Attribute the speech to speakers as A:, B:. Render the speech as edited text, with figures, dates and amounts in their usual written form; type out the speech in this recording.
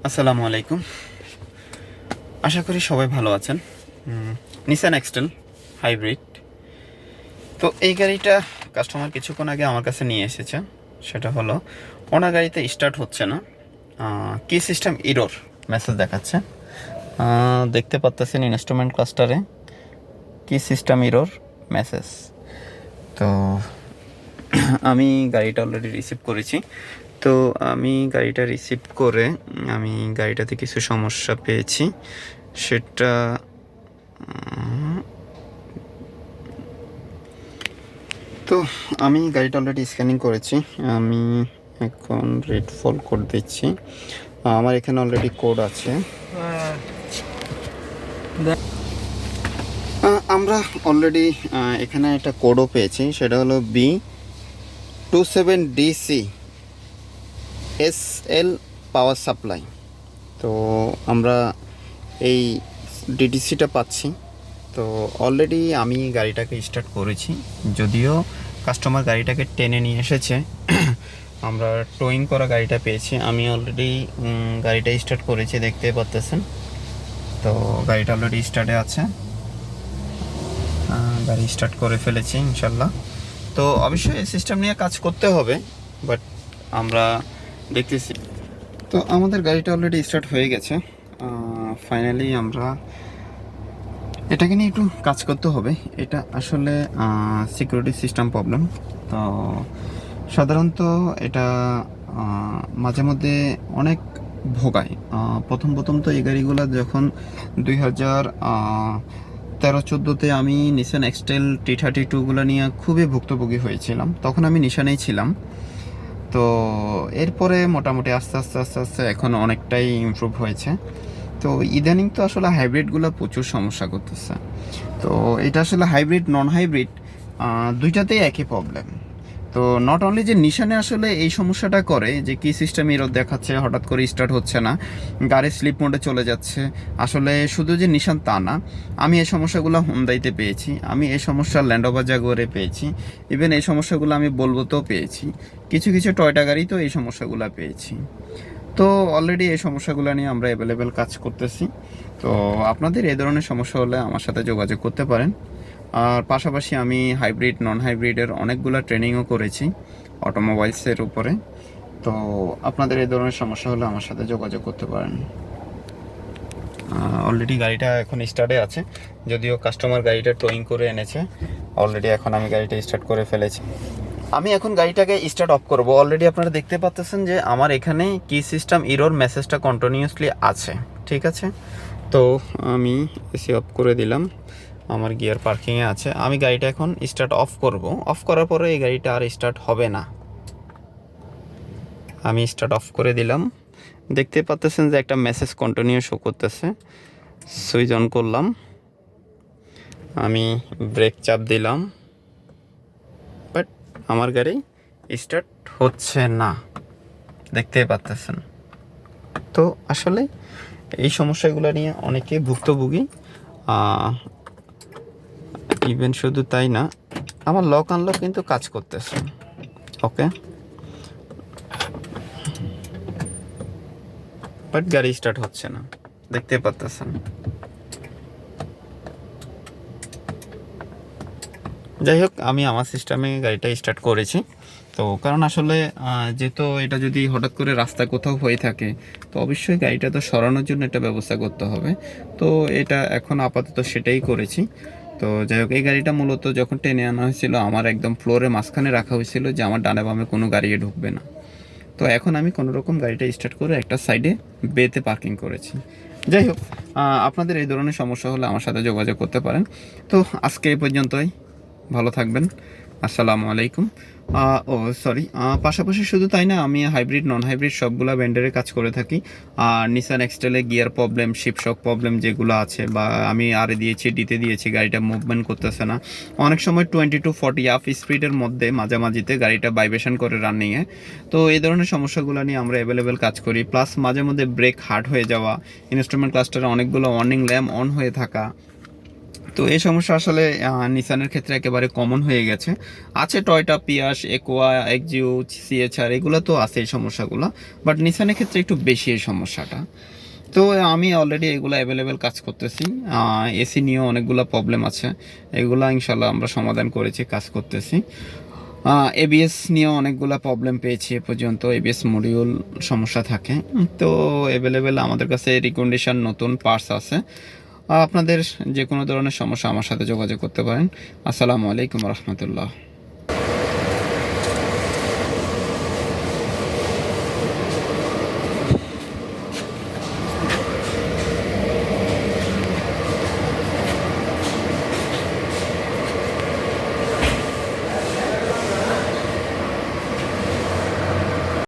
A: আসসালামু আলাইকুম। আশা করি সবাই ভালো আছেন। Nissan এক্সটেল hybrid. তো এই গাড়িটা কাস্টমার কিছুক্ষণ আগে আমার কাছে নিয়ে এসেছে। সেটা হলো ওনার গাড়িতে স্টার্ট হচ্ছে না, কি সিস্টেম ইরোর মেসেজ দেখাচ্ছে। দেখতে পাচ্ছেন ইনস্ট্রুমেন্ট ক্লাস্টারে কি সিস্টেম ইরোর মেসেজ। তো আমি গাড়িটা অলরেডি রিসিভ করেছি। তো আমি গাড়িটা রিসিভ করে আমি গাড়িটাতে কিছু সমস্যা পেয়েছি। সেটা তো আমি গাড়িটা অলরেডি স্ক্যানিং করেছি। আমি এখন রেড ফল কোড দিচ্ছি। আমার এখানে অলরেডি কোড আছে। আমরা অলরেডি এখানে একটা কোডও পেয়েছি, সেটা হলো B27DC SL পাওয়ার সাপ্লাই। তো আমরা এই ডিটিসিটা পাচ্ছি। তো অলরেডি আমি গাড়িটাকে স্টার্ট করেছি, যদিও কাস্টমার গাড়িটাকে টেনে নিয়ে এসেছে। আমরা টোয়িং করা গাড়িটা পেয়েছি। আমি অলরেডি গাড়িটা স্টার্ট করেছি, দেখতে পাচ্ছেন। তো গাড়িটা অলরেডি স্টার্টে আছে, গাড়ি স্টার্ট করে ফেলেছি ইনশাল্লাহ। তো অবশ্যই এই সিস্টেম নিয়ে কাজ করতে হবে, বাট আমরা দেখতেছি। তো আমাদের গাড়িটা অলরেডি স্টার্ট হয়ে গেছে। ফাইনালি আমরা এটাকে নিয়ে একটু কাজ করতে হবে। এটা আসলে সিকিউরিটি সিস্টেম প্রবলেম। তো সাধারণত এটা মাঝে মধ্যে অনেক ভোগায়। প্রথম তো এই গাড়িগুলো যখন 2013-14-তে আমি নিসান এক্সটেল T32গুলো নিয়ে খুবই ভুক্তভোগী হয়েছিলাম, তখন আমি নিশানেই ছিলাম। তো এরপরে মোটামুটি আস্তে আস্তে আস্তে আস্তে এখন অনেকটাই ইমপ্রুভ হয়েছে। তো ইদানিং তো আসলে হাইব্রিডগুলো প্রচুর সমস্যা করতেছে। তো এটা আসলে হাইব্রিড নন হাইব্রিড দুইটাতেই একই প্রবলেম। তো নট অনলি যে নিশানে আসলে এই সমস্যাটা করে যে কি সিস্টেম এরর দেখাচ্ছে, হঠাৎ করে স্টার্ট হচ্ছে না, গাড়ি স্লিপ মোডে চলে যাচ্ছে। আসলে শুধু যে নিশান তা না, আমি এই সমস্যাগুলো হুন্দাইতে পেয়েছি, আমি এই সমস্যা ল্যান্ড রোভার জাগুয়ারে পেয়েছি, ইভেন এই সমস্যাগুলো আমি বলবোতেও পেয়েছি, কিছু কিছু টয়টা গাড়ি তো এই সমস্যাগুলো পেয়েছি। তো অলরেডি এই সমস্যাগুলো নিয়ে আমরা অ্যাভেলেবেল কাজ করতেছি। তো আপনাদের এই ধরনের সমস্যা হলে আমার সাথে যোগাযোগ করতে পারেন। আর পাশাপাশি আমি হাইব্রিড নন হাইব্রিডের অনেকগুলো ট্রেনিংও করেছি অটোমোবাইলসের উপরে। তো আপনাদের এই ধরনের সমস্যা হলে আমার সাথে যোগাযোগ করতে পারেন। অলরেডি গাড়িটা এখন স্টার্টে আছে, যদিও কাস্টমার গাড়িটা টোয়িং করে এনেছে। অলরেডি এখন আমি গাড়িটা স্টার্ট করে ফেলেছি। আমি এখন গাড়িটাকে স্টার্ট অফ করব। অলরেডি আপনারা দেখতে পাচ্ছেন যে আমার এখানে কি সিস্টেম ইরোর মেসেজটা কন্টিনিউয়াসলি আছে, ঠিক আছে। তো আমি এসি অফ করে দিলাম, আমার গিয়ার পার্কিংয়ে আছে। আমি গাড়িটা এখন স্টার্ট অফ করব। অফ করার পরে এই গাড়িটা আর স্টার্ট হবে না। আমি স্টার্ট অফ করে দিলাম। দেখতে পাচ্ছেন যে একটা মেসেজ কন্টিনিউ শো করতেছে। সুইচ অন করলাম, আমি ব্রেক চাপ দিলাম, বাট আমার গাড়ি স্টার্ট হচ্ছে না, দেখতে পাচ্ছেন। তো আসলে এই সমস্যাগুলো নিয়ে অনেকে ভুক্তভোগী। ইভেন শুধু তাই না, আমার লক আনলক কিন্তু কাজ করতেছে, ওকে, বাট গাড়ি স্টার্ট হচ্ছে না, দেখতে পাচ্ছেন। যাই হোক, আমি আমার সিস্টেমে গাড়িটা স্টার্ট করেছি। তো কারণ আসলে যেহেতু এটা যদি হঠাৎ করে রাস্তায় কোথাও হয়ে থাকে, তো অবশ্যই গাড়িটা তো সরানোর জন্য একটা ব্যবস্থা করতে হবে। তো এটা এখন আপাতত সেটাই করেছি। তো যাই হোক, এই গাড়িটা মূলত যখন টেনে আনা হয়েছিল আমার একদম ফ্লোরের মাঝখানে রাখা হয়েছিল যে আমার ডানে বামে কোনো গাড়ি ঢুকবে না। তো এখন আমি কোনো রকম গাড়িটা স্টার্ট করে একটা সাইডে বেতে পার্কিং করেছি। যাই হোক, আপনাদের এই ধরনের সমস্যা হলে আমার সাথে যোগাযোগ করতে পারেন। তো আজকে এই পর্যন্তই, ভালো থাকবেন। আসসালামু আলাইকুম। ও সরি, পাশাপাশি শুধু তাই না, আমি হাইব্রিড নন হাইব্রিড সবগুলো ব্যান্ডারে কাজ করে থাকি। আর নিসান এক্সটেলে গিয়ার প্রবলেম, শিপশক প্রবলেম যেগুলো আছে, বা আমি আরে দিয়েছি ডিতে দিয়েছি, গাড়িটা মুভমেন্ট করতেছে না, অনেক সময় 20-40 আপ স্পিডের মধ্যে মাঝামাঝিতে গাড়িটা ভাইব্রেশন করে রানিংয়ে। তো এই ধরনের সমস্যাগুলো নিয়ে আমরা অ্যাভেলেবেল কাজ করি। প্লাস মাঝে মধ্যে ব্রেক হার্ড হয়ে যাওয়া, ইনস্ট্রুমেন্ট ক্লাস্টারে অনেকগুলো ওয়ার্নিং ল্যাম্প অন হয়ে থাকা, তো এই সমস্যা আসলে নিসানের ক্ষেত্রে একেবারে কমন হয়ে গেছে। আছে টয়টা পিয়াস, একোয়া, এক্সিও, সিএচআর, এগুলো তো আছে এই সমস্যাগুলো, বাট নিসানের ক্ষেত্রে একটু বেশি এই সমস্যাটা। তো আমি অলরেডি এগুলো অ্যাভেলেবেল কাজ করতেছি। এসি নিয়েও অনেকগুলো প্রবলেম আছে, এগুলো ইনশাল্লাহ আমরা সমাধান করেছি, কাজ করতেছি। এবিএস নিয়েও অনেকগুলো প্রবলেম পেয়েছি এ পর্যন্ত, এবিএস মডিউল সমস্যা থাকে। তো অ্যাভেলেবেল আমাদের কাছে রিকন্ডিশন নতুন পার্টস আছে। আপনাদের যে কোনো ধরনের সমস্যা আমার সাথে যোগাযোগ করতে পারেন। আসসালামু আলাইকুম রহমতুল্লাহ।